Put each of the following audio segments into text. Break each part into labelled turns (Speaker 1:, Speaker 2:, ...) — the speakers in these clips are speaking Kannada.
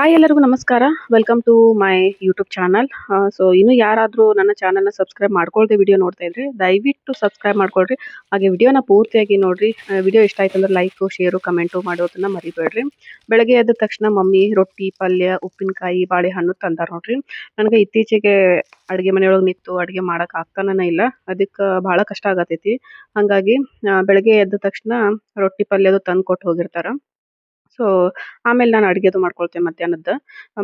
Speaker 1: ಹಾಯ್ ಎಲ್ಲರಿಗೂ ನಮಸ್ಕಾರ. Welcome to my YouTube channel. So ಇನ್ನು ಯಾರಾದರೂ ನನ್ನ ಚಾನಲ್ನ ಸಬ್ಸ್ಕ್ರೈಬ್ ಮಾಡ್ಕೊಳ್ದೆ ವಿಡಿಯೋ ನೋಡ್ತಾ ಇದ್ರೆ ದಯವಿಟ್ಟು ಸಬ್ಸ್ಕ್ರೈಬ್ ಮಾಡ್ಕೊಳ್ರಿ. ಹಾಗೆ ವಿಡಿಯೋನ ಪೂರ್ತಿಯಾಗಿ ನೋಡ್ರಿ. ವಿಡಿಯೋ ಇಷ್ಟ ಆಯ್ತು ಅಂದ್ರೆ ಲೈಕು ಶೇರು ಕಮೆಂಟು ಮಾಡೋದನ್ನ ಮರಿಬೇಡ್ರಿ. ಬೆಳಗ್ಗೆ ಎದ್ದ ತಕ್ಷಣ ಮಮ್ಮಿ ರೊಟ್ಟಿ ಪಲ್ಯ ಉಪ್ಪಿನಕಾಯಿ ಬಾಳೆಹಣ್ಣು ತಂದಾರ ನೋಡ್ರಿ. ನನಗೆ ಇತ್ತೀಚೆಗೆ ಅಡುಗೆ ಮನೆಯೊಳಗೆ ನಿಂತು ಅಡುಗೆ ಮಾಡಕ್ಕೆ ಆಗ್ತಾನೇ ಇಲ್ಲ. ಅದಕ್ಕೆ ಭಾಳ ಕಷ್ಟ ಆಗತೈತಿ. ಹಾಗಾಗಿ ಬೆಳಗ್ಗೆ ಎದ್ದ ತಕ್ಷಣ ರೊಟ್ಟಿ ಪಲ್ಯದು ತಂದು ಕೊಟ್ಟು ಹೋಗಿರ್ತಾರೆ. ಸೊ ಆಮೇಲೆ ನಾನು ಅಡುಗೆದು ಮಾಡ್ಕೊಳ್ತೇನೆ ಮಧ್ಯಾಹ್ನದ್ದು.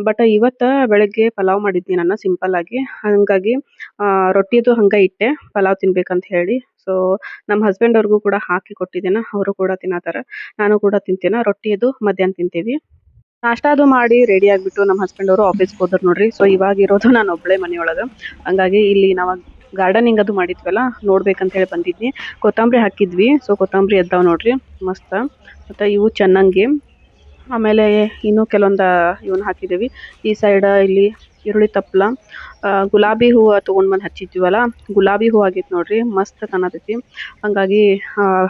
Speaker 1: ಬಟ್ ಇವತ್ತು ಬೆಳಗ್ಗೆ ಪಲಾವ್ ಮಾಡಿದ್ನಿ ನಾನು ಸಿಂಪಲ್ ಆಗಿ. ಹಾಗಾಗಿ ರೊಟ್ಟಿದು ಹಂಗೆ ಇಟ್ಟೆ ಪಲಾವ್ ತಿನ್ಬೇಕಂತ ಹೇಳಿ. ಸೊ ನಮ್ಮ ಹಸ್ಬೆಂಡ್ ಅವ್ರಿಗೂ ಕೂಡ ಹಾಕಿ ಕೊಟ್ಟಿದ್ದೇನೆ. ಅವರು ಕೂಡ ತಿನ್ನತ್ತಾರ, ನಾನು ಕೂಡ ತಿಂತೇನೆ. ರೊಟ್ಟಿದು ಮಧ್ಯಾಹ್ನ ತಿಂತೀವಿ. ನಾಷ್ಟ ಅದು ಮಾಡಿ ರೆಡಿ ಆಗಿಬಿಟ್ಟು ನಮ್ಮ ಹಸ್ಬೆಂಡ್ ಅವರು ಆಫೀಸ್ಗೆ ಹೋದ್ರು ನೋಡ್ರಿ. ಸೊ ಇವಾಗ ಇರೋದು ನಾನು ಒಬ್ಬಳೇ ಮನೆಯೊಳಗೆ. ಹಂಗಾಗಿ ಇಲ್ಲಿ ನಾವು ಗಾರ್ಡನಿಂಗ್ ಅದು ಮಾಡಿದ್ವಲ್ಲ ನೋಡ್ಬೇಕಂತ ಹೇಳಿ ಬಂದಿದ್ನಿ. ಕೊತ್ತಂಬರಿ ಹಾಕಿದ್ವಿ. ಸೊ ಕೊತ್ತಂಬರಿ ಎದ್ದಾವ ನೋಡ್ರಿ ಮಸ್ತ್. ಮತ್ತು ಇವು ಚೆನ್ನಾಗಿ ಆಮೇಲೆ ಇನ್ನೂ ಕೆಲವೊಂದು ಇವನ್ನ ಹಾಕಿದ್ದೀವಿ. ಈ ಸೈಡ್ ಇಲ್ಲಿ ಈರುಳ್ಳಿ ತಪ್ಪಲ ಗುಲಾಬಿ ಹೂವು ತೊಗೊಂಡು ಬಂದು ಹಚ್ಚಿದ್ವಲ್ಲ, ಗುಲಾಬಿ ಹೂವು ಆಗೈತೆ ನೋಡ್ರಿ, ಮಸ್ತ್ ಕಾಣತೈತಿ. ಹಾಗಾಗಿ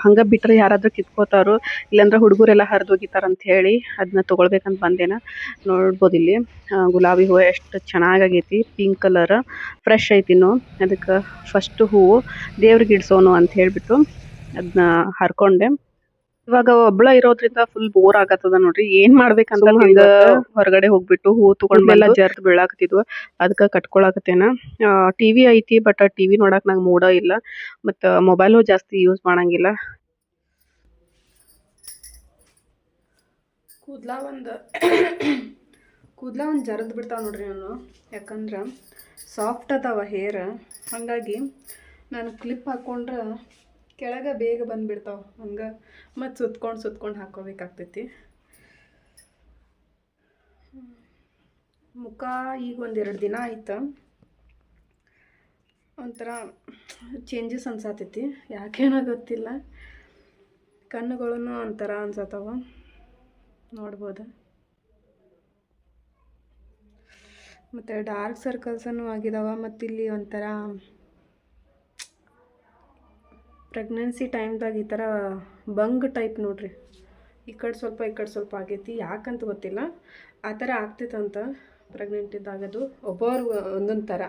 Speaker 1: ಹಂಗೆ ಬಿಟ್ಟರೆ ಯಾರಾದರೂ ಕಿತ್ಕೋತಾರೋ, ಇಲ್ಲಾಂದ್ರೆ ಹುಡುಗರೆಲ್ಲ ಹರಿದೋಗಿತಾರ ಅಂತ ಹೇಳಿ ಅದನ್ನ ತೊಗೊಳ್ಬೇಕಂತ ಬಂದೇನ. ನೋಡ್ಬೋದು ಇಲ್ಲಿ ಗುಲಾಬಿ ಹೂವು ಎಷ್ಟು ಚೆನ್ನಾಗೈತಿ, ಪಿಂಕ್ ಕಲರ್ ಫ್ರೆಶ್ ಐತಿ. ಇನ್ನು ಅದಕ್ಕೆ ಫಸ್ಟ್ ಹೂವು ದೇವ್ರಿಗೆ ಇಡ್ಸೋನು ಅಂತ ಹೇಳಿಬಿಟ್ಟು ಅದನ್ನ ಹರ್ಕೊಂಡೆ. ಇವಾಗ ಒಬ್ಳ ಇರೋದ್ರಿಂದ ಫುಲ್ ಬೋರ್ ಆಗತ್ತದ ನೋಡ್ರಿ. ಏನ್ ಮಾಡ್ಬೇಕಂತ ಹೊರಗಡೆ ಹೋಗ್ಬಿಟ್ಟು ಹೂ ತಗೊಂಡ್ಬೆಲ್ಲ ಜರ್ದ್ ಬೀಳಾಕತ್ತಿದ್ವು. ಅದಕ್ಕೆ ಕಟ್ಕೊಳಕತ್ತೇನ. ಟಿವಿ ಐತಿ, ಬಟ್ ಟಿವಿ ನೋಡಕ್ ನಂಗೆ ಮೂಡ ಇಲ್ಲ. ಮತ್ತು ಮೊಬೈಲು ಜಾಸ್ತಿ ಯೂಸ್ ಮಾಡಂಗಿಲ್ಲ. ಕೂದಲ ಒಂದು ಜರದ್ ಬಿಡ್ತಾವ ನೋಡ್ರಿ ನಾನು. ಯಾಕಂದ್ರೆ ಸಾಫ್ಟ್ ಅದಾವ ಹೇರ್. ಹಾಗಾಗಿ ನಾನು ಕ್ಲಿಪ್ ಹಾಕ್ಕೊಂಡ್ರೆ ಕೆಳಗೆ ಬೇಗ ಬಂದುಬಿಡ್ತಾವೆ. ಹಂಗೆ ಮತ್ತು ಸುತ್ಕೊಂಡು ಹಾಕೋಬೇಕಾಗ್ತೈತಿ. ಮುಖ ಈಗ ಒಂದೆರಡು ದಿನ ಆಯ್ತು, ಒಂಥರ ಚೇಂಜಸ್ ಅನ್ಸತೈತಿ. ಯಾಕೇನೋ ಗೊತ್ತಿಲ್ಲ. ಕಣ್ಣುಗಳೂ ಒಂಥರ ಅನ್ಸತ್ತವ, ನೋಡ್ಬೋದು. ಮತ್ತು ಡಾರ್ಕ್ ಸರ್ಕಲ್ಸನ್ನು ಆಗಿದಾವ. ಮತ್ತು ಇಲ್ಲಿ ಒಂಥರ ಪ್ರೆಗ್ನೆನ್ಸಿ ಟೈಮ್ದಾಗ ಈ ಥರ ಬಂಗ್ ಟೈಪ್ ನೋಡ್ರಿ, ಈ ಕಡೆ ಸ್ವಲ್ಪ ಆಗೈತಿ. ಯಾಕಂತ ಗೊತ್ತಿಲ್ಲ, ಆ ಥರ ಆಗ್ತೈತಂತ ಪ್ರೆಗ್ನೆಂಟ್ ಇದ್ದಾಗದು. ಒಬ್ಬರು ಒಂದೊಂದು ಥರ.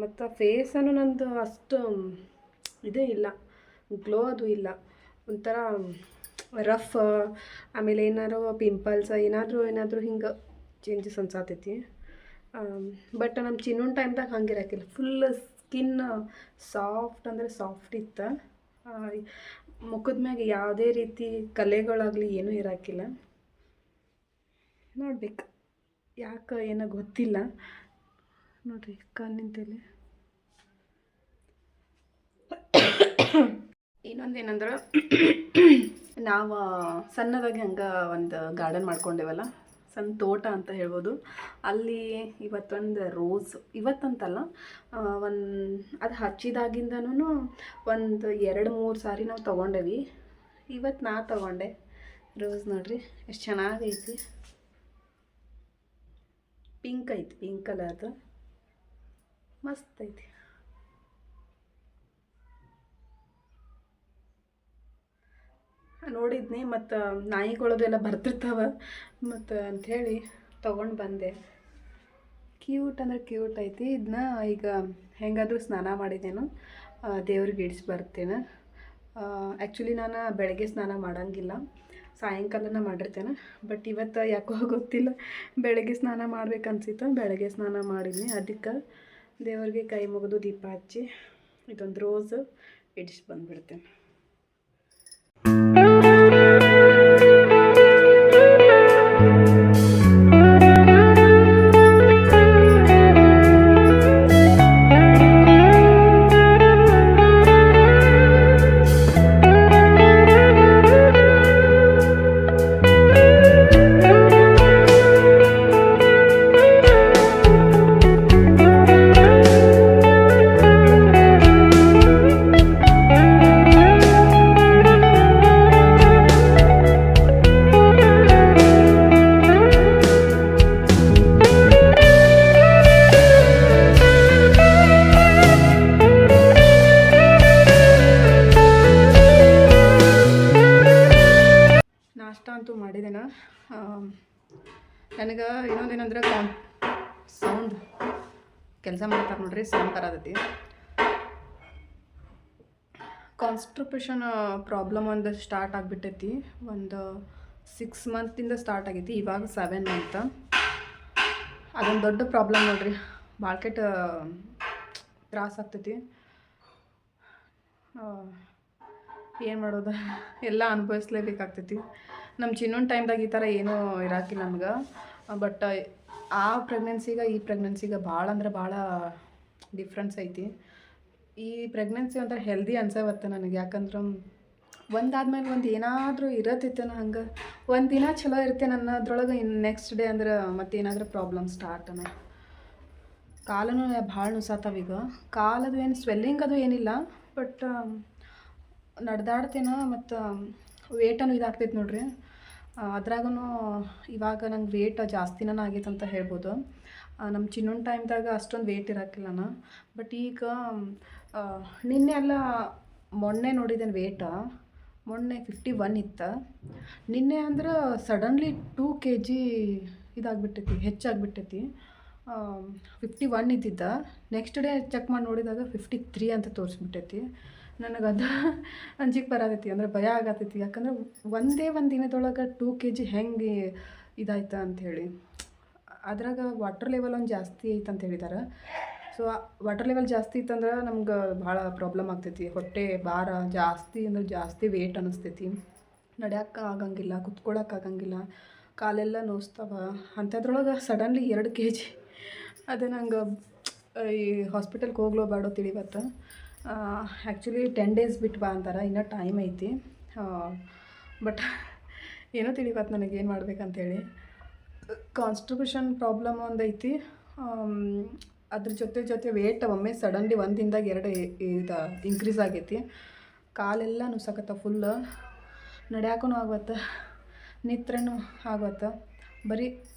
Speaker 1: ಮತ್ತು ಫೇಸನ್ನು ನಂದು ಅಷ್ಟು ಇದೇ ಇಲ್ಲ, ಗ್ಲೋ ಅದು ಇಲ್ಲ. ಒಂಥರ ರಫ್. ಆಮೇಲೆ ಏನಾರು ಪಿಂಪಲ್ಸ್ ಏನಾದರೂ ಹಿಂಗೆ ಚೇಂಜಸ್ ಅನ್ಸಾತೈತಿ. ಬಟ್ ನಮ್ಮ ಚಿನ್ನೊಂದು ಟೈಮ್ದಾಗ ಹಂಗಿರಕ್ಕಿಲ್ಲ. ಫುಲ್ ಸ್ಕಿನ್ ಸಾಫ್ಟ್ ಅಂದರೆ ಸಾಫ್ಟ್ ಇತ್ತು. ಮುಖದ ಮ್ಯಾಗೆ ಯಾವುದೇ ರೀತಿ ಕಲೆಗಳಾಗಲಿ ಏನೂ ಇರೋಕ್ಕಿಲ್ಲ. ನೋಡ್ಬೇಕು, ಯಾಕೆ ಏನೋ ಗೊತ್ತಿಲ್ಲ. ನೋಡ್ರಿ ಕಣ್ಣಿಂತಲ್ಲಿ. ಇನ್ನೊಂದೇನಂದ್ರೆ ನಾವು ಸಣ್ಣದಾಗಿ ಹಂಗೆ ಒಂದು ಗಾರ್ಡನ್ ಮಾಡ್ಕೊಂಡೇವಲ್ಲ, ಸಣ್ಣ ತೋಟ ಅಂತ ಹೇಳ್ಬೋದು. ಅಲ್ಲಿ ಇವತ್ತೊಂದು ರೋಸ್, ಇವತ್ತಂತಲ್ಲ, ಅದು ಹಚ್ಚಿದಾಗಿಂದನೂ ಒಂದು 2-3 ಸಾರಿ ನಾವು ತೊಗೊಂಡೇವಿ. ಇವತ್ತು ನಾ ತೊಗೊಂಡೆ ರೋಸ್. ನೋಡ್ರಿ ಎಷ್ಟು ಚೆನ್ನಾಗೈತಿ. ಪಿಂಕ್ ಐತಿ, ಪಿಂಕ್ ಕಲರ್ದು ಮಸ್ತ್ ಐತಿ. ನೋಡಿದ್ನಿ. ಮತ್ತು ನಾಯಿಗಳದೆಲ್ಲ ಬರ್ತಿರ್ತಾವೆ ಮತ್ತು ಅಂಥೇಳಿ ತೊಗೊಂಡು ಬಂದೆ. ಕ್ಯೂಟ್ ಅಂದರೆ ಕ್ಯೂಟ್ ಐತಿ. ಇದನ್ನ ಈಗ ಹೆಂಗಾದರೂ ಸ್ನಾನ ಮಾಡಿದ್ದೇನು, ದೇವ್ರಿಗೆ ಇಡಿಸಿ ಬರ್ತೇನೆ. ಆ್ಯಕ್ಚುಲಿ ನಾನು ಬೆಳಗ್ಗೆ ಸ್ನಾನ ಮಾಡೋಂಗಿಲ್ಲ, ಸಾಯಂಕಾಲನ ಮಾಡಿರ್ತೇನೆ. ಬಟ್ ಇವತ್ತು ಯಾಕೋ ಗೊತ್ತಿಲ್ಲ, ಬೆಳಗ್ಗೆ ಸ್ನಾನ ಮಾಡ್ಬೇಕನ್ಸಿತ್ತು, ಬೆಳಗ್ಗೆ ಸ್ನಾನ ಮಾಡಿದ್ನಿ. ಅದಕ್ಕೆ ದೇವ್ರಿಗೆ ಕೈ ಮುಗಿದು ದೀಪ ಹಚ್ಚಿ ಇದೊಂದು ರೋಸ್ ಇಡಿಸಿ ಬಂದುಬಿಡ್ತೇನೆ.
Speaker 2: ನನಗೆ ಇನ್ನೊಂದೇನಂದ್ರೆ ಸೌಂಡ್ ಕೆಲಸ ಮಾಡ್ತಾರೆ ನೋಡ್ರಿ, ಸೌಂಡ್ ಬರತೈತಿ. ಕಾನ್ಸ್ಟಿಪೇಷನ್ ಪ್ರಾಬ್ಲಮ್ ಒಂದು ಸ್ಟಾರ್ಟ್ ಆಗಿಬಿಟ್ಟೈತಿ. ಒಂದು 6 ಮಂತಿಂದ ಸ್ಟಾರ್ಟ್ ಆಗೈತಿ, ಇವಾಗ 7 ಮಂತ್. ಅದೊಂದು ದೊಡ್ಡ ಪ್ರಾಬ್ಲಮ್ ನೋಡ್ರಿ, ಭಾಳ ಕೆಟ್ಟ ತ್ರಾಸ ಆಗ್ತೈತಿ. ಏನು ಮಾಡೋದು, ಎಲ್ಲ ಅನುಭವಿಸ್ಲೇಬೇಕಾಗ್ತೈತಿ. ನಮ್ಮ ಚಿನ್ನೊಂದು ಟೈಮ್ದಾಗ ಈ ಥರ ಏನೂ ಇರಾಕಿಲ್ಲ ನಮ್ಗೆ. ಬಟ್ ಆ ಪ್ರೆಗ್ನೆನ್ಸಿಗೆ ಈ ಪ್ರೆಗ್ನೆನ್ಸಿಗೆ ಭಾಳ ಅಂದ್ರೆ ಭಾಳ ಡಿಫ್ರೆನ್ಸ್ ಐತಿ. ಈ ಪ್ರೆಗ್ನೆನ್ಸಿ ಒಂಥರ ಹೆಲ್ದಿ ಅನ್ಸವತ್ತೆ ನನಗೆ. ಯಾಕಂದ್ರೆ ಒಂದಾದ್ಮೇಲೆ ಒಂದು ಏನಾದರೂ ಇರತ್ತೈತೆ ಹಂಗೆ. ಒಂದು ದಿನ ಚಲೋ ಇರುತ್ತೆ ನನ್ನದ್ರೊಳಗೆ, ಇನ್ನು ನೆಕ್ಸ್ಟ್ ಡೇ ಅಂದ್ರೆ ಮತ್ತೇನಾದರೂ ಪ್ರಾಬ್ಲಮ್ ಸ್ಟಾರ್ಟನ. ಕಾಲೂ ಭಾಳ ನುಸಾತಾವೀಗ. ಕಾಲದು ಏನು ಸ್ವೆಲ್ಲಿಂಗ್ ಅದು ಏನಿಲ್ಲ, ಬಟ್ ನಡೆದಾಡ್ತೇನೆ ಮತ್ತು ವೇಟನ್ನು ಇದಾಗ್ತೈತೆ ನೋಡ್ರಿ. ಅದ್ರಾಗೂ ಇವಾಗ ನಂಗೆ ವೇಟ್ ಜಾಸ್ತಿನೇ ಆಗೈತೆ ಅಂತ ಹೇಳ್ಬೋದು. ನಮ್ಮ ಚಿನ್ನೊಂದು ಟೈಮ್ದಾಗ ಅಷ್ಟೊಂದು ವೇಟ್ ಇರೋಕ್ಕಿಲ್ಲ ನಾನು. ಬಟ್ ಈಗ ನಿನ್ನೆ ಎಲ್ಲ ಮೊನ್ನೆ ನೋಡಿದ್ದೇನೆ ವೇಟ, ಮೊನ್ನೆ 51 ಇತ್ತು. ನಿನ್ನೆ ಅಂದ್ರೆ ಸಡನ್ಲಿ 2 kg ಇದಾಗ್ಬಿಟ್ಟೈತಿ, ಹೆಚ್ಚಾಗ್ಬಿಟ್ಟೈತಿ. 51 ಇದ್ದಿದ್ದ, ನೆಕ್ಸ್ಟ್ ಡೇ ಚೆಕ್ ಮಾಡಿ ನೋಡಿದಾಗ 53 ಅಂತ ತೋರಿಸ್ಬಿಟ್ಟೈತಿ. ನನಗೆ ಅದು ಅಂಜಿಕೆ ಬರತೈತಿ, ಅಂದರೆ ಭಯ ಆಗತೈತಿ. ಯಾಕಂದ್ರೆ ಒಂದೇ ಒಂದು ದಿನದೊಳಗೆ 2 kg ಹೆಂಗೆ ಇದಾಯ್ತು ಅಂಥೇಳಿ. ಅದ್ರಾಗ ವಾಟರ್ ಲೆವೆಲ್ ಒಂದು ಜಾಸ್ತಿ ಐತೆ ಅಂತ ಹೇಳಿದಾರೆ. ಸೊ ವಾಟರ್ ಲೆವೆಲ್ ಜಾಸ್ತಿ ಇತ್ತಂದ್ರೆ ನಮ್ಗೆ ಭಾಳ ಪ್ರಾಬ್ಲಮ್ ಆಗ್ತೈತಿ. ಹೊಟ್ಟೆ ಭಾರ ಜಾಸ್ತಿ ಅಂದ್ರೆ ಜಾಸ್ತಿ ವೇಟ್ ಅನ್ನಿಸ್ತೈತಿ. ನಡ್ಯಕ್ಕೆ ಆಗಂಗಿಲ್ಲ, ಕುತ್ಕೊಳ್ಳೋಕೆ ಆಗಂಗಿಲ್ಲ, ಕಾಲೆಲ್ಲ ನೋಸ್ತವ. ಅಂಥದ್ರೊಳಗೆ ಸಡನ್ಲಿ 2 kg. ಅದು ನಂಗೆ ಈ ಹಾಸ್ಪಿಟಲ್ಗೆ ಹೋಗ್ಲೋ ಬೇಡೋ ತಿಳಿವತ್ತು. ಆ್ಯಕ್ಚುಲಿ 10 days ಬಿಟ್ಟು ಬಾ ಅಂತಾರೆ, ಇನ್ನೂ ಟೈಮ್ ಐತಿ. ಬಟ್ ಏನೋ ತಿಳಿವತ್ತು ನನಗೆ ಏನು ಮಾಡ್ಬೇಕಂತೇಳಿ. Constipation problem ಒಂದೈತಿ. ಅದ್ರ ಜೊತೆ ವೇಟ್ ಒಮ್ಮೆ ಸಡನ್ಲಿ ಒಂದು ದಿನದಾಗ 2 ಇದು ಇನ್ಕ್ರೀಸ್ ಆಗೈತಿ. ಕಾಲೆಲ್ಲ ನುಸಕತ್ತ ಫುಲ್ಲು, ನಡ್ಯಾಕೂ ಆಗತ್ತೆ, ನಿತ್ರನೂ ಆಗತ್ತೆ. ಬರೀ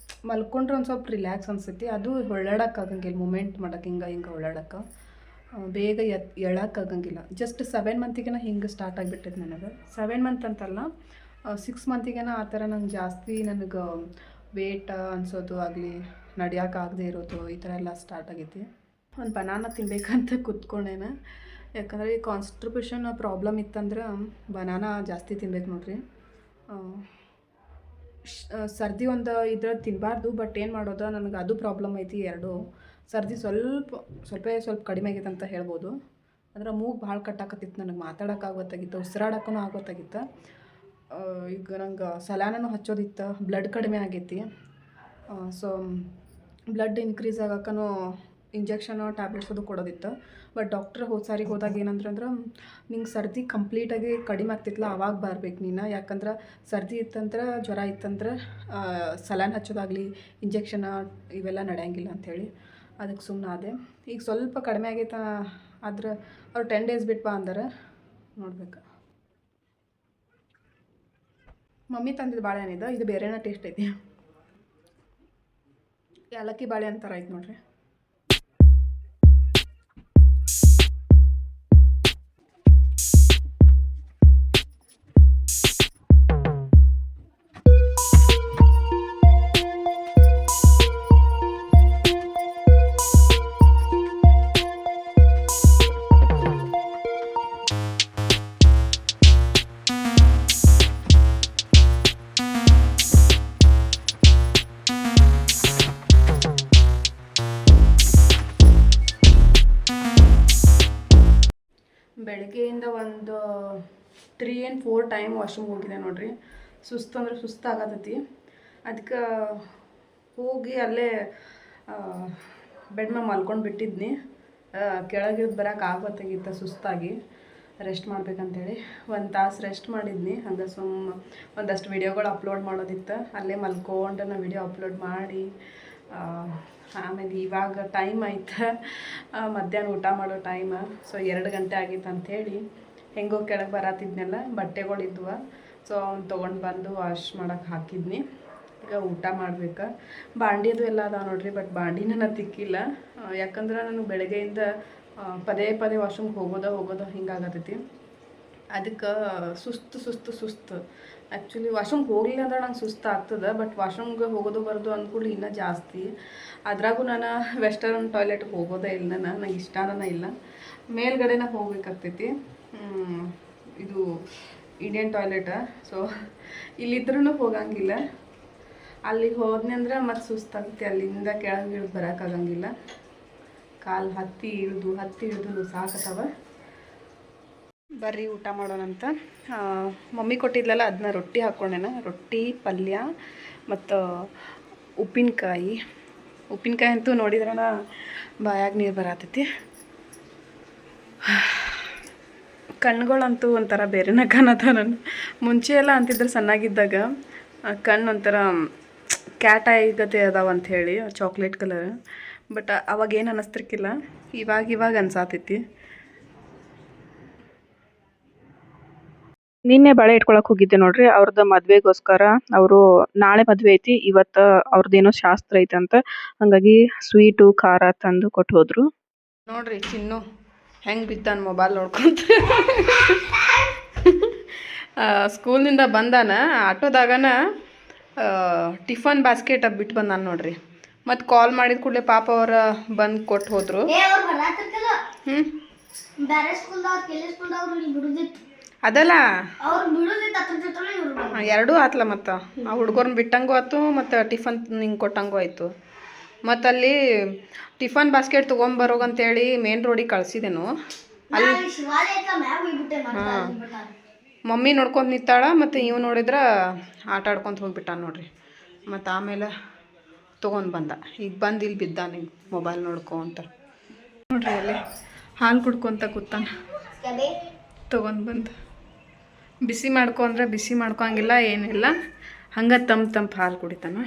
Speaker 2: ಮಲ್ಕೊಂಡ್ರೆ ಒಂದು ಸ್ವಲ್ಪ ರಿಲ್ಯಾಕ್ಸ್ ಅನ್ಸೈತಿ. ಅದು ಹೊಳ್ಳಾಡಕ್ಕೆ ಆಗಂಗಿಲ್ಲ, ಮೂಮೆಂಟ್ ಮಾಡೋಕೆ ಹಿಂಗೆ ಹೊಳ್ಳಾಡಕ್ಕೆ ಬೇಗ ಎಳಕ್ಕಾಗಂಗಿಲ್ಲ. ಜಸ್ಟ್ 7 ಮಂತಿಗೆನ ಹಿಂಗೆ ಸ್ಟಾರ್ಟ್ ಆಗಿಬಿಟ್ಟೈತೆ ನನಗೆ. 7 ಮಂತ್ ಅಂತಲ್ಲ, 6 ಮಂತಿಗೆನ ಆ ಥರ ನಂಗೆ ಜಾಸ್ತಿ ನನಗೆ ವೇಟ್ ಅನ್ಸೋದು ಆಗಲಿ, ನಡ್ಯೋಕ್ಕಾಗದೇ ಇರೋದು, ಈ ಥರ ಎಲ್ಲ ಸ್ಟಾರ್ಟ್ ಆಗೈತಿ. ಒಂದು ಬನಾನ ತಿನ್ಬೇಕಂತ ಕೂತ್ಕೊಂಡೇನ. ಯಾಕಂದರೆ ಈ ಕಾನ್ಸ್ಟಿಪೇಷನ್ ಪ್ರಾಬ್ಲಮ್ ಇತ್ತಂದ್ರೆ ಬನಾನ ಜಾಸ್ತಿ ತಿನ್ಬೇಕು ನೋಡ್ರಿ. ಸರ್ದಿ ಒಂದು ಇದ್ರ ತಿನ್ನಬಾರ್ದು, ಬಟ್ ಏನು ಮಾಡೋದು, ನನಗೆ ಅದು ಪ್ರಾಬ್ಲಮ್ ಐತಿ. 2 ಸರ್ದಿ ಸ್ವಲ್ಪ ಕಡಿಮೆ ಆಗೈತೆ ಅಂತ ಹೇಳ್ಬೋದು. ಅಂದ್ರೆ ಮೂಗು ಭಾಳ ಕಟ್ಟಾಕತ್ತಿತ್ತು, ನನಗೆ ಮಾತಾಡೋಕ್ಕಾಗೋತ್ತಾಗಿತ್ತು, ಉಸಿರಾಡೋಕ್ಕೂ ಆಗೋತ್ತಾಗಿತ್ತು. ಈಗ ನಂಗೆ ಸಲಾನೂ ಹಚ್ಚೋದಿತ್ತು, ಬ್ಲಡ್ ಕಡಿಮೆ ಆಗೈತಿ. ಸೊ ಬ್ಲಡ್ ಇನ್ಕ್ರೀಸ್ ಆಗೋಕ್ಕೂ ಇಂಜೆಕ್ಷನು ಟ್ಯಾಬ್ಲೆಟ್ಸ್ ಅದು ಕೊಡೋದಿತ್ತು. ಬಟ್ ಡಾಕ್ಟ್ರ್ ಸಾರಿಗೆ ಹೋದಾಗ ಏನಂದ್ರೆ ನಿಂಗೆ ಸರ್ದಿ ಕಂಪ್ಲೀಟಾಗಿ ಕಡಿಮೆ ಆಗ್ತಿತ್ತಲ್ಲ, ಆವಾಗ ಬರ್ಬೇಕು ನೀನು. ಯಾಕಂದ್ರೆ ಸರ್ದಿ ಇತ್ತಂದ್ರೆ, ಜ್ವರ ಇತ್ತಂದ್ರೆ ಸಲಾನ್ ಹಚ್ಚೋದಾಗಲಿ, ಇಂಜೆಕ್ಷನ ಇವೆಲ್ಲ ನಡೆಯಂಗಿಲ್ಲ ಅಂಥೇಳಿ ಅದಕ್ಕೆ ಸುಮ್ಮನೆ ಅದೇ. ಈಗ ಸ್ವಲ್ಪ ಕಡಿಮೆ ಆಗೈತೆ ಆದ್ರೆ ಅವ್ರು 10 days ಬಿಟ್ಟು ಬಾ ಅಂದ್ರೆ ನೋಡ್ಬೇಕು. ಮಮ್ಮಿ ತಂದಿದ್ದು ಬಾಳೆಹಣ್ಣಿದೆ, ಇದು ಬೇರೆನೇ ಟೇಸ್ಟ್ ಐತಿ. ಏಲಕ್ಕಿ ಬಾಳೆ ಅಂತಾರೆ ಐತೆ ನೋಡ್ರಿ. ಬೆಳಗ್ಗೆಯಿಂದ ಒಂದು 3 and 4 ಟೈಮ್ ವಾಶ್ರೂಮ್ ಹೋಗಿದೆ ನೋಡ್ರಿ. ಸುಸ್ತು ಸುಸ್ತಾಗತೈತಿ. ಅದಕ್ಕೆ ಹೋಗಿ ಅಲ್ಲೇ ಬೆಡ್ ಮೇಲೆ ಮಲ್ಕೊಂಡು ಬಿಟ್ಟಿದ್ನಿ. ಕೆಳಗೆ ಬರೋಕೆ ಆಗೋತ್ತಾಗಿತ್ತು, ಸುಸ್ತಾಗಿ ರೆಸ್ಟ್ ಮಾಡ್ಬೇಕಂತೇಳಿ 1 ತಾಸು ರೆಸ್ಟ್ ಮಾಡಿದ್ನಿ. ಹಂಗೆ ಒಂದಷ್ಟು ವಿಡಿಯೋಗಳು ಅಪ್ಲೋಡ್ ಮಾಡೋದಿತ್ತು, ಅಲ್ಲೇ ಮಲ್ಕೊಂಡು ನಾನು ವಿಡಿಯೋ ಅಪ್ಲೋಡ್ ಮಾಡಿ ಆಮೇಲೆ ಇವಾಗ ಟೈಮ್ ಆಯ್ತು, ಮಧ್ಯಾಹ್ನ ಊಟ ಮಾಡೋ ಟೈಮ್. ಸೊ 2 ಗಂಟೆ ಆಗಿತ್ತು ಅಂಥೇಳಿ ಹೆಂಗೋ ಕೆಳಗೆ ಬರತ್ತಿದ್ನೆಲ್ಲ, ಬಟ್ಟೆಗಳಿದ್ವು. ಸೊ ಅವ್ನು ತೊಗೊಂಡು ಬಂದು ವಾಶ್ ಮಾಡೋಕೆ ಹಾಕಿದ್ನಿ. ಈಗ ಊಟ ಮಾಡ್ಬೇಕು. ಬಾಂಡಿದು ಎಲ್ಲ ಅದಾವ ನೋಡ್ರಿ, ಬಟ್ ಬಾಂಡಿನ ನಾನು ತಿಕ್ಕಿಲ್ಲ. ಯಾಕಂದ್ರೆ ನಾನು ಬೆಳಗ್ಗೆಯಿಂದ ಪದೇ ವಾಶ್ರೂಮ್ಗೆ ಹೋಗೋದು ಹಿಂಗಾಗತೈತಿ. ಅದಕ್ಕೆ ಸುಸ್ತು ಆ್ಯಕ್ಚುಲಿ ವಾಶ್ರೂಮ್ಗೆ ಹೋಗಲಿಲ್ಲ ಅಂದ್ರೆ ನಂಗೆ ಸುಸ್ತು ಆಗ್ತದೆ, ಬಟ್ ವಾಶ್ರೂಮ್ಗೆ ಹೋಗೋದು ಬರೋದು ಅಂದ್ಕೂಡ್ಲಿ ಇನ್ನೂ ಜಾಸ್ತಿ. ಅದ್ರಾಗೂ ನಾನು ವೆಸ್ಟರ್ನ್ ಟಾಯ್ಲೆಟ್ಗೆ ಹೋಗೋದೇ ಇಲ್ಲ, ನಂಗೆ ಇಷ್ಟನೇ ಇಲ್ಲ. ಮೇಲ್ಗಡೆನ ಹೋಗ್ಬೇಕಾಗ್ತೈತಿ, ಇದು ಇಂಡಿಯನ್ ಟಾಯ್ಲೆಟ. ಸೊ ಇಲ್ಲಿದ್ರೂ ಹೋಗಂಗಿಲ್ಲ, ಅಲ್ಲಿಗೆ ಹೋದ್ನಿ ಅಂದ್ರೆ ಮತ್ತೆ ಸುಸ್ತಾಗುತ್ತೆ, ಅಲ್ಲಿಂದ ಕೆಳಗೆ ಇಳಿದು ಬರೋಕ್ಕಾಗಂಗಿಲ್ಲ. ಕಾಲು ಹತ್ತಿ ಇಳಿದು ಸಾಕತ್ತವ. ಬರ್ರಿ ಊಟ ಮಾಡೋಣಂತ. ಮಮ್ಮಿ ಕೊಟ್ಟಿದ್ಲಲ್ಲ ಅದನ್ನ ರೊಟ್ಟಿ ಹಾಕ್ಕೊಂಡೇನ, ರೊಟ್ಟಿ ಪಲ್ಯ ಮತ್ತು ಉಪ್ಪಿನಕಾಯಿ ಅಂತೂ ನೋಡಿದ್ರನ ಬಾಯಾಗ ನೀರು ಬರತೈತಿ. ಕಣ್ಣುಗಳಂತೂ ಒಂಥರ ಬೇರೆನ ಕಾಣತ್ತ. ನಾನು ಮುಂಚೆ ಎಲ್ಲ ಅಂತಿದ್ರೆ ಸಣ್ಣಾಗಿದ್ದಾಗ ಕಣ್ಣು ಒಂಥರ ಕ್ಯಾಟ್ ಐ ಗತೆ ಅದಾವ ಅಂಥೇಳಿ, ಚಾಕ್ಲೇಟ್ ಕಲರ್. ಬಟ್ ಅವಾಗೇನು ಅನ್ನಿಸ್ತಿರ್ಕಿಲ್ಲ, ಇವಾಗ ಅನ್ಸಾತೈತಿ.
Speaker 1: ನಿನ್ನೆ ಬಳೆ ಇಟ್ಕೊಳಕ್ ಹೋಗಿದ್ದೆ ನೋಡ್ರಿ, ಅವ್ರದ್ದು ಮದ್ವೆಗೋಸ್ಕರ. ಅವರು ನಾಳೆ ಮದ್ವೆ ಐತಿ, ಇವತ್ತು ಅವ್ರದ್ದೇನೋ ಶಾಸ್ತ್ರ ಐತಂತ, ಹಂಗಾಗಿ ಸ್ವೀಟು ಖಾರ ತಂದು ಕೊಟ್ಟು ಹೋದ್ರು.
Speaker 2: ನೋಡ್ರಿ ಚಿನ್ನು ಹೆಂಗೆ ಬಿದ್ದಾನ ಮೊಬೈಲ್ ನೋಡ್ಕೊಂತ. ಸ್ಕೂಲ್ನಿಂದ ಬಂದಾನ, ಆಟೋದಾಗನ ಟಿಫನ್ ಬಾಸ್ಕೆಟ್ ಬಿಟ್ಟು ಬಂದಾನ ನೋಡ್ರಿ. ಮತ್ತು ಕಾಲ್ ಮಾಡಿದ ಕೂಡಲೇ ಪಾಪ ಅವ್ರ ಬಂದು ಕೊಟ್ಟು ಹೋದ್ರು. ಅದಲ್ಲ ಎರಡೂ ಆತ್ಲ, ಮತ್ತು ಆ ಹುಡುಗರ್ನ ಬಿಟ್ಟಂಗೂ ಆಯ್ತು, ಮತ್ತು ಟಿಫನ್ ನಿಂಗೆ ಕೊಟ್ಟಂಗೂ ಆಯಿತು. ಮತ್ತು ಅಲ್ಲಿ ಟಿಫನ್ ಬಾಸ್ಕೆಟ್ ತೊಗೊಂಬರೋಗಂತೇಳಿ ಮೇನ್ ರೋಡಿಗೆ ಕಳಿಸಿದೆನು. ಅಲ್ಲಿ ಹಾಂ, ಮಮ್ಮಿ ನೋಡ್ಕೊಂಡು ನಿಂತಾಳ, ಮತ್ತು ಇವು ನೋಡಿದ್ರೆ ಆಟ ಆಡ್ಕೊತ ಹೋಗ್ಬಿಟ್ಟ ನೋಡ್ರಿ. ಮತ್ತು ಆಮೇಲೆ ತೊಗೊಂಡು ಬಂದ, ಈಗ ಬಂದು ಇಲ್ಲಿ ಬಿದ್ದ ನಿಂಗೆ ಮೊಬೈಲ್ ನೋಡ್ಕೊಂತ ನೋಡ್ರಿ. ಅಲ್ಲಿ ಹಾಲು ಕುಡ್ಕೊತ ಕೂತಾನ, ತೊಗೊಂಡು ಬಂದು ಬಿಸಿ ಮಾಡ್ಕೊಂಡ್ರೆ ಬಿಸಿ ಮಾಡ್ಕೊಂಗಿಲ್ಲ, ಏನಿಲ್ಲ, ಹಂಗೆ ತಂಪು ಹಾಲು ಕುಡಿತಾನ.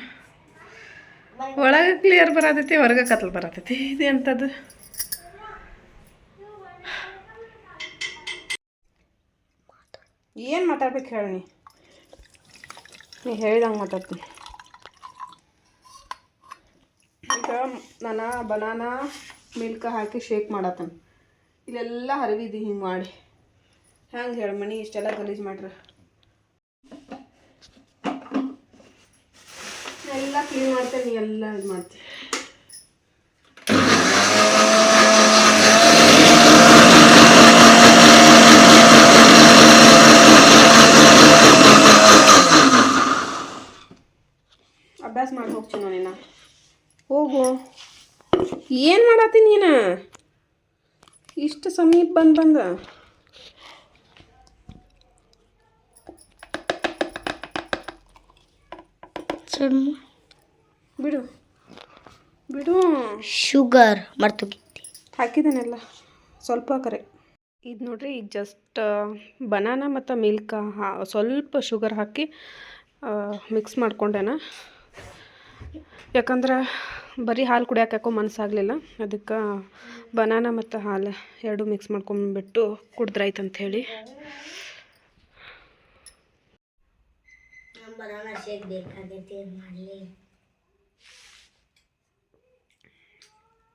Speaker 2: ಒಳಗೆ ಕ್ಲಿಯರ್ ಬರತೈತಿ, ಹೊರಗೆ ಕತ್ಲು ಬರತೈತಿ. ಇದು ಎಂಥದ್ದು? ಏನು ಮಾತಾಡ್ಬೇಕು ಹೇಳಿ, ನೀ ಹೇಳಿದಂಗೆ ಮಾತಾಡ್ತೀನಿ. ಈಗ ನಾನು ಬನಾನಾ ಮಿಲ್ಕ್ ಹಾಕಿ ಶೇಕ್ ಮಾಡತ್ತೇನೆ. ಇಲ್ಲೆಲ್ಲ ಹರಿವಿದ್ದು ಹಿಂಗೆ ಮಾಡಿ, ಹ್ಯಾಂಗೆ ಹೇಳಿ ಮನೆ ಇಷ್ಟೆಲ್ಲ ಗಲೀಜು ಮಾಡ್ರಿ. ಎಲ್ಲ ಕ್ಲೀನ್ ಮಾಡ್ತೇನೆ, ಎಲ್ಲ ಇದು ಮಾಡ್ತೀನಿ. ಅಭ್ಯಾಸ ಮಾಡಿ ಹೋಗ್ತೀನಿ ನೀನು, ಹೋಗು. ಏನು ಮಾಡತ್ತೀನಿ ನೀನು ಇಷ್ಟು ಸಮೀಪ ಬಂದ? ಬಿಡು ಬಿಡು,
Speaker 3: ಶುಗರ್ ಮರ್ತೋಗಿತ್ತು,
Speaker 2: ಹಾಕಿದ್ದೇನೆಲ್ಲ ಸ್ವಲ್ಪ ಕರೆ. ಇದು ನೋಡ್ರಿ, ಈಗ ಜಸ್ಟ್ ಬನಾನಾ ಮತ್ತು ಮಿಲ್ಕ್ ಸ್ವಲ್ಪ ಶುಗರ್ ಹಾಕಿ ಮಿಕ್ಸ್ ಮಾಡ್ಕೊಂಡೇನ. ಯಾಕಂದ್ರೆ ಬರೀ ಹಾಲು ಕುಡಿಯೋಕೆ ಯಾಕೋ ಮನಸ್ಸಾಗಲಿಲ್ಲ, ಅದಕ್ಕೆ ಬನಾನಾ ಮತ್ತು ಹಾಲು ಎರಡು ಮಿಕ್ಸ್ ಮಾಡ್ಕೊಂಡ್ಬಿಟ್ಟು ಕುಡಿದ್ರಾಯ್ತು ಅಂಥೇಳಿ.
Speaker 3: ಬನಾನಾ ಶೇಕ್ ಬೇಕಾಗೈತಿ, ಏನು ಮಾಡಲಿ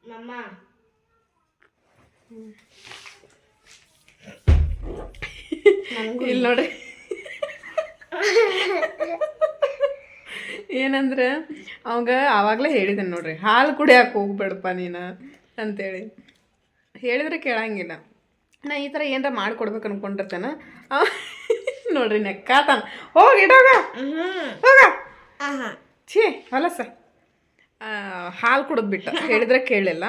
Speaker 3: ಮಮ್ಮ?
Speaker 2: ಇಲ್ಲಿ ನೋಡ್ರಿ, ಏನಂದ್ರೆ ಅವಾಗ ಆವಾಗಲೇ ಹೇಳಿದ್ದೇನೆ ನೋಡ್ರಿ, ಹಾಲು ಕುಡಿಯೋಕೆ ಹೋಗ್ಬೇಡಪ್ಪ ನೀನು ಅಂತೇಳಿ. ಹೇಳಿದ್ರೆ ಕೇಳಂಗಿಲ್ಲ. ನಾ ಈ ಥರ ಏನಾರ ಮಾಡಿಕೊಡ್ಬೇಕು ಅನ್ಕೊಂಡಿರ್ತೇನೆ. ನೋಡ್ರಿ ನೆಕ್ಕಾತಾನ, ಹೋಗಿ ಇಡೋಗ ಹೋಗ, ಛೀ ಹೊಲಸ. ಹಾಲು ಕುಡಿದ್ಬಿಟ್ಟು ಹೇಳಿದ್ರೆ ಕೇಳಿಲ್ಲ.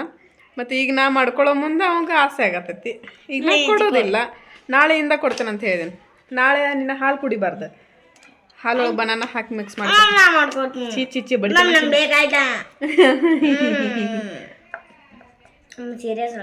Speaker 2: ಮತ್ತು ಈಗ ನಾ ಮಾಡ್ಕೊಳ್ಳೋ ಮುಂದೆ ಅವಂಗೆ ಆಸೆ ಆಗತ್ತೈತಿ. ಈಗ ನಾ ಕೊಡೋದಿಲ್ಲ, ನಾಳೆಯಿಂದ ಕೊಡ್ತೇನೆ ಅಂತ ಹೇಳಿದ್ದೇನೆ. ನಾಳೆ ನಿನ್ನ ಹಾಲು ಕುಡಿಬಾರ್ದು, ಹಾಲು ಬನಾನಾ ಹಾಕಿ ಮಿಕ್ಸ್ ಮಾಡ್ತೀನಿ. ಚೀಚಿ ಬಡಿ
Speaker 3: ಸೀರಿಯಸ್